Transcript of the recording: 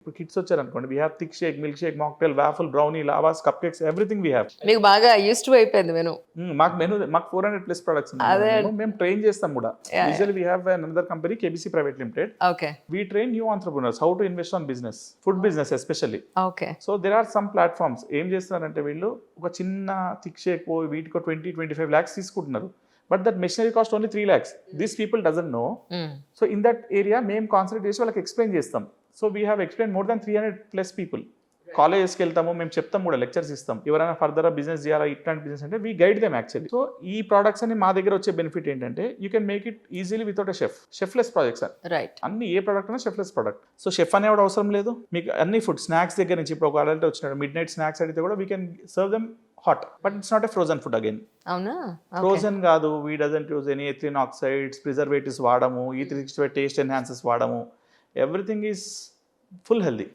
ఇప్పుడు కిడ్స్ వచ్చారనుకోండి, we have thick shake, milk shake, mocktail, waffle, brownie, lavas, cup cakes, everything we have. మీకు బాగా use to అయిపోయింది menu. మాకు 400+ products అదే. ఉన్నాయి. మేము ట్రైన్ చేస్తాం కూడా. Yeah, usually we have another company, KBC private limited. Okay We train new entrepreneurs how to invest on business, food business especially. Okay so there are some platforms ఏం చేస్తున్నారంటే వీళ్ళు ఒక చిన్న థిక్ షేక్ వీటికో 20-25 lakhs తీసుకుంటున్నారు. But that machinery cost only 3 lakhs. These people doesn't know. So in that area మేము concentrate చేసి వాళ్ళకి ఎక్స్ప్లెయిన్ చేస్తాం. So we have explain more than 300+ people. కాలేజెస్కి వెళ్తాము, మేము చెప్తాం కూడా, లెక్చర్స్ ఇస్తాం. ఎవరైనా ఫర్దర్ బిజినెస్ చేయాలా ఇట్లాంటి బిజినెస్ అంటే we guide them actually. So ఈ ప్రోడక్ట్స్ అని మా దగ్గర వచ్చే బెనిఫిట్ ఏంటంటే you can make it easily without a chefless projects sir. Right. అన్ని ఏ ప్రోడక్ట్ అయినా షెఫ్లెస్ ప్రోడక్ట్. సో షెఫ్ అనేవాడు అవసరం లేదు మీకు. అన్ని ఫుడ్ స్నాక్స్ దగ్గర నుంచి, ఇప్పుడు ఒక అడల్ట్ వచ్చినాడు మిడ్ నైట్ స్నాక్స్ అడిగితే కూడా we can serve them hot, but it's not a frozen food again. అవునా? ఫ్రోజన్ కాదు, we doesn't use any ethylene oxides, preservatives వాడము, E365 టేస్ట్ ఎన్హాన్సెస్ వాడము. Everything is full healthy.